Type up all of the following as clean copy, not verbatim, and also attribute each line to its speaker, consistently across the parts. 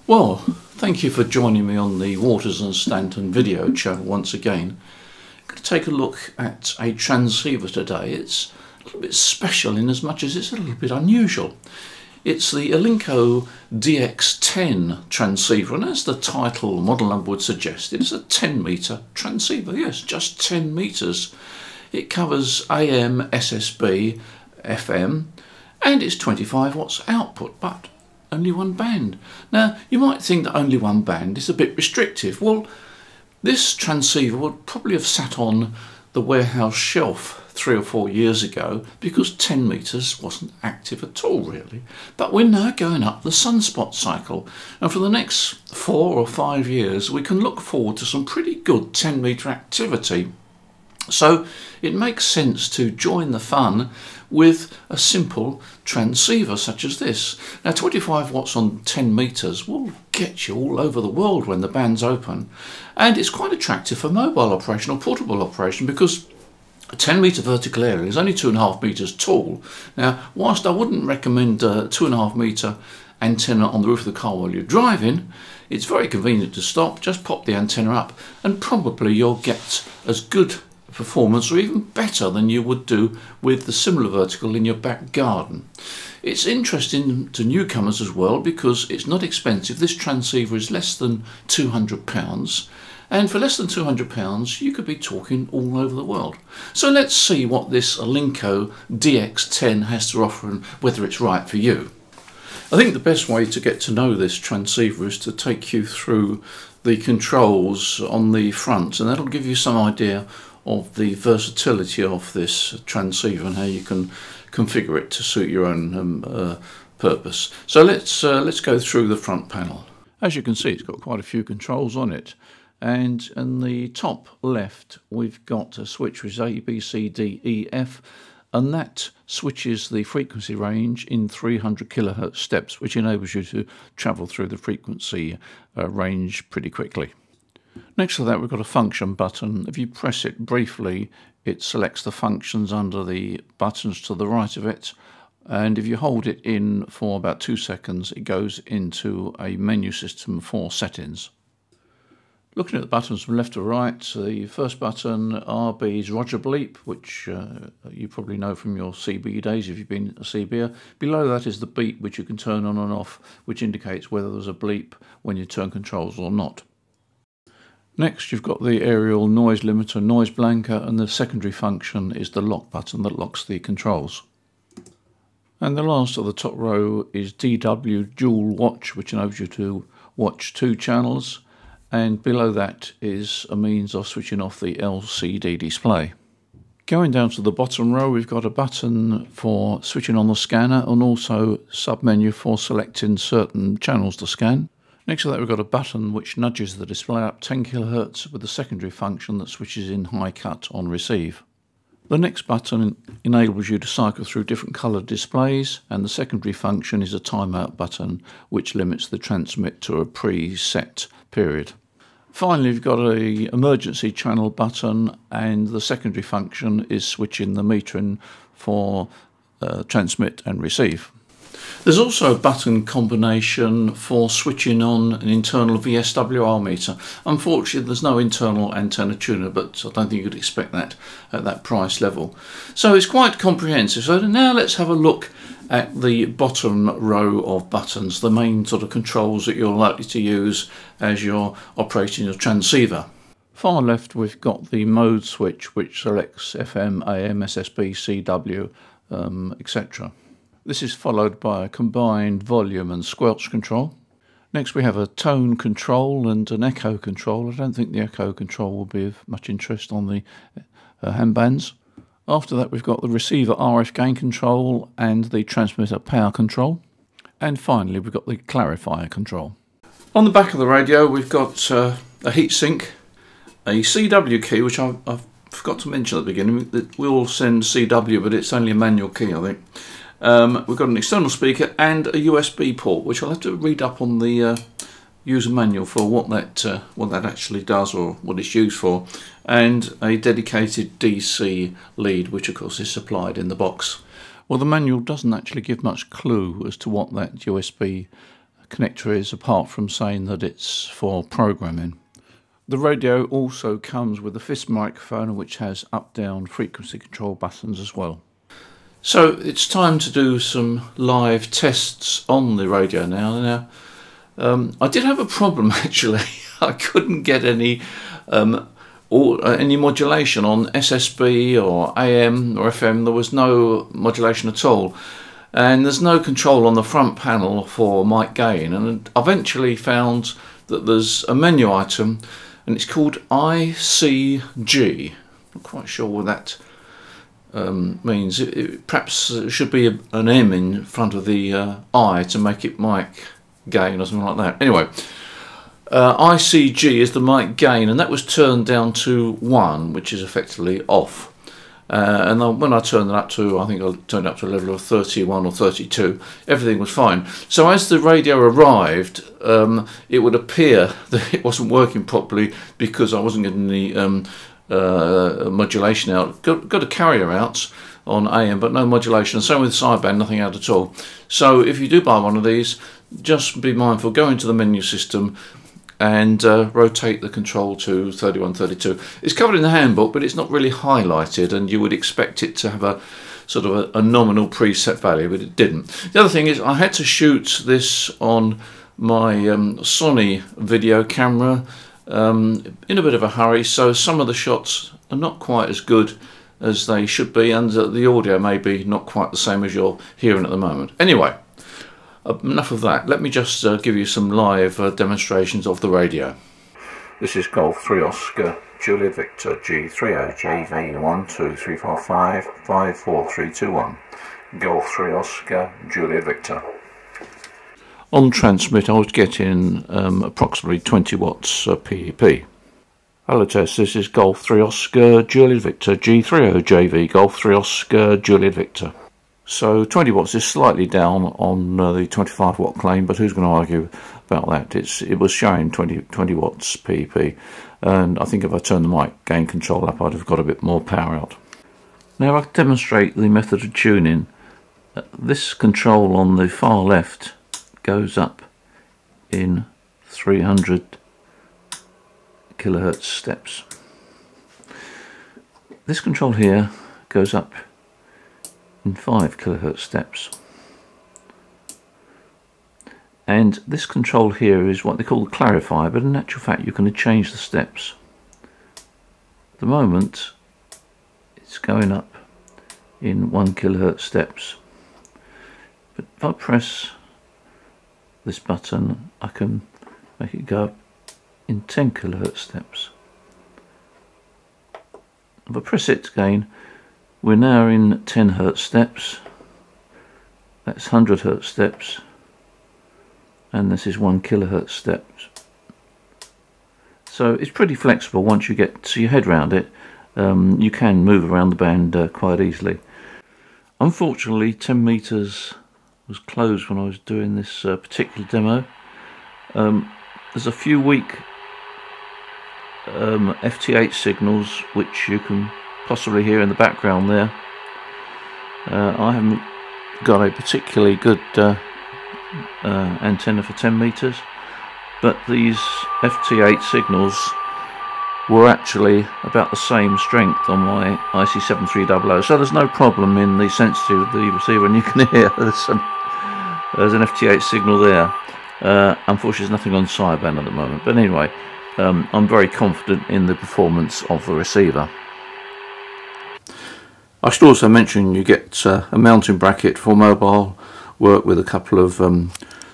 Speaker 1: Well, thank you for joining me on the Waters and Stanton video channel once again. I'm going to take a look at a transceiver today. It's a little bit special in as much as it's a little bit unusual. It's the Alinco DX-10 transceiver, and as the title model number would suggest, it is a 10 metre transceiver. Yes, just 10 metres. It covers AM, SSB, FM, and it's 25 watts output, but only one band. Now, you might think that only one band is a bit restrictive. Well, this transceiver would probably have sat on the warehouse shelf 3 or 4 years ago because 10 metres wasn't active at all, really. But we're now going up the sunspot cycle, and for the next 4 or 5 years we can look forward to some pretty good 10 metre activity. So it makes sense to join the fun with a simple transceiver such as this. Now, 25 watts on 10 metres will get you all over the world when the band's open, and it's quite attractive for mobile operation or portable operation because a 10 metre vertical area is only 2.5 metres tall. Now, whilst I wouldn't recommend a 2.5 metre antenna on the roof of the car while you're driving, it's very convenient to stop, just pop the antenna up, and probably you'll get as good performance or even better than you would do with the similar vertical in your back garden. It's interesting to newcomers as well because it's not expensive. This transceiver is less than £200, and for less than £200 you could be talking all over the world. So let's see what this Alinco DX-10 has to offer and whether it's right for you. I think the best way to get to know this transceiver is to take you through the controls on the front, and that'll give you some idea of the versatility of this transceiver and how you can configure it to suit your own purpose. So let's go through the front panel. As you can see, it's got quite a few controls on it, and in the top left we've got a switch which is A, B, C, D, E, F, and that switches the frequency range in 300 kilohertz steps, which enables you to travel through the frequency range pretty quickly. Next to that we've got a function button. If you press it briefly, it selects the functions under the buttons to the right of it, and if you hold it in for about 2 seconds it goes into a menu system for settings. Looking at the buttons from left to right, the first button, RB, is Roger Bleep, which you probably know from your CB days if you've been a CBer. Below that is the beep, which you can turn on and off, which indicates whether there's a bleep when you turn controls or not. Next you've got the aerial noise limiter, noise blanker, and the secondary function is the lock button that locks the controls. And the last of the top row is DW dual watch, which enables you to watch 2 channels, and below that is a means of switching off the LCD display. Going down to the bottom row we've got a button for switching on the scanner and also sub-menu for selecting certain channels to scan. Next to that we've got a button which nudges the display up 10 kHz with a secondary function that switches in high cut on receive. The next button enables you to cycle through different coloured displays, and the secondary function is a timeout button which limits the transmit to a preset period. Finally, you've got an emergency channel button, and the secondary function is switching the metering for transmit and receive. There's also a button combination for switching on an internal VSWR meter. Unfortunately, there's no internal antenna tuner, but I don't think you could expect that at that price level. So it's quite comprehensive. So now let's have a look at the bottom row of buttons, the main sort of controls that you're likely to use as you're operating your transceiver. Far left we've got the mode switch which selects FM, AM, SSB, CW, etc. This is followed by a combined volume and squelch control. Next we have a tone control and an echo control. I don't think the echo control will be of much interest on the handbands. After that we've got the receiver RF gain control and the transmitter power control. And finally we've got the clarifier control. On the back of the radio we've got a heatsink, a CW key, which I forgot to mention at the beginning. It will send CW, but it's only a manual key, I think. We've got an external speaker and a USB port, which I'll have to read up on the user manual for what that actually does or what it's used for, and a dedicated DC lead, which of course is supplied in the box. Well, the manual doesn't actually give much clue as to what that USB connector is, apart from saying that it's for programming. The radio also comes with a fist microphone which has up-down frequency control buttons as well. So it's time to do some live tests on the radio now. I did have a problem actually. I couldn't get any modulation on SSB or AM or FM. There was no modulation at all. And there's no control on the front panel for mic gain. And I eventually found that there's a menu item and it's called ICG. I'm not quite sure what that means. Perhaps it should be an M in front of the I to make it mic gain or something like that. Anyway, ICG is the mic gain, and that was turned down to 1, which is effectively off. And then when I turned it up to, I think I turned it up to a level of 31 or 32, everything was fine. So as the radio arrived, it would appear that it wasn't working properly because I wasn't getting the modulation out. Got a carrier out on AM, but no modulation. Same with sideband, nothing out at all. So if you do buy one of these, just be mindful, go into the menu system and rotate the control to 3132. It's covered in the handbook, but it's not really highlighted, and you would expect it to have a sort of a nominal preset value, but it didn't. The other thing is I had to shoot this on my Sony video camera in a bit of a hurry, so some of the shots are not quite as good as they should be, and the audio may be not quite the same as you're hearing at the moment. Anyway, enough of that. Let me just give you some live demonstrations of the radio. This is Golf 3 Oscar Juliet Victor G30 JV 1 2 3 4 5 5 4 3 2 1. Golf 3 Oscar Juliet Victor. On transmit I was getting approximately 20 watts PEP. Hello test, this is Golf 3 Oscar Juliet Victor G30 JV Golf 3 Oscar Juliet Victor. So 20 watts is slightly down on the 25 watt claim, but who's going to argue about that? It was showing 20 watts PEP, and I think if I turned the mic gain control up I'd have got a bit more power out. Now I demonstrate the method of tuning. This control on the far left goes up in 300 kilohertz steps. This control here goes up in 5 kilohertz steps, and this control here is what they call the clarifier, but in actual fact you can change the steps. At the moment it's going up in 1 kilohertz steps, but if I press this button I can make it go up in 10 kilohertz steps. If I press it again, we're now in 10 hertz steps, that's 100 hertz steps, and this is 1 kilohertz steps. So it's pretty flexible. Once you get your head around it, you can move around the band quite easily. Unfortunately 10 meters was closed when I was doing this particular demo. There's a few weak FT8 signals which you can possibly hear in the background there. I haven't got a particularly good antenna for 10 meters, but these FT8 signals were actually about the same strength on my IC7300, so there's no problem in the sensitivity of the receiver, and you can hear there's an FT8 signal there. Unfortunately there's nothing on sideband at the moment, but anyway, I'm very confident in the performance of the receiver. I should also mention you get a mounting bracket for mobile work with a couple of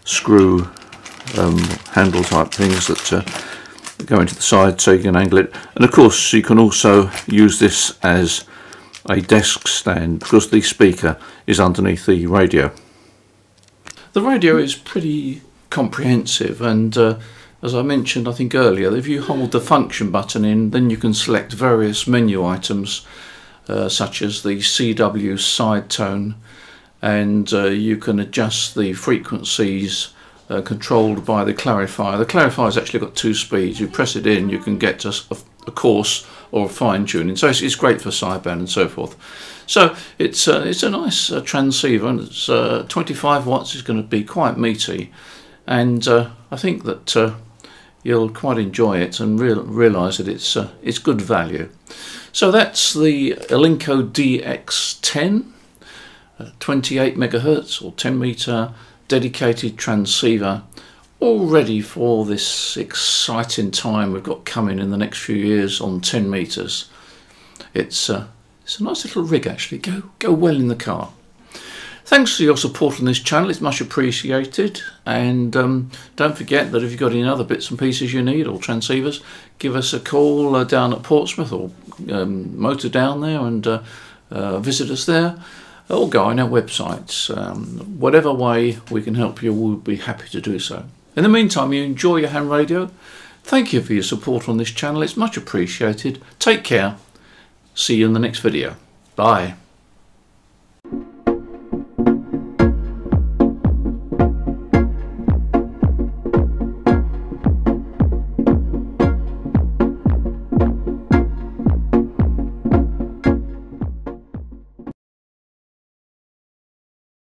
Speaker 1: screw handle type things that go into the side so you can angle it, and of course you can also use this as a desk stand because the speaker is underneath the radio. The radio is pretty comprehensive, and as I mentioned I think earlier, if you hold the function button in, then you can select various menu items such as the CW side tone, and you can adjust the frequencies controlled by the clarifier. The clarifier's actually got 2 speeds. You press it in, you can get a coarse or a fine tuning, so it's great for sideband and so forth. So it's a nice transceiver, and it's 25 watts. Is going to be quite meaty, and I think that you'll quite enjoy it and realise that it's good value. So that's the Alinco DX-10, 28 megahertz or 10 meter dedicated transceiver, all ready for this exciting time we've got coming in the next few years on 10 meters. It's a nice little rig actually. Go well in the car. Thanks for your support on this channel, it's much appreciated, and don't forget that if you've got any other bits and pieces you need or transceivers, give us a call down at Portsmouth, or motor down there and visit us there, or go on our websites. Whatever way we can help you, we'll be happy to do so. In the meantime, you enjoy your ham radio. Thank you for your support on this channel, it's much appreciated. Take care, see you in the next video. Bye.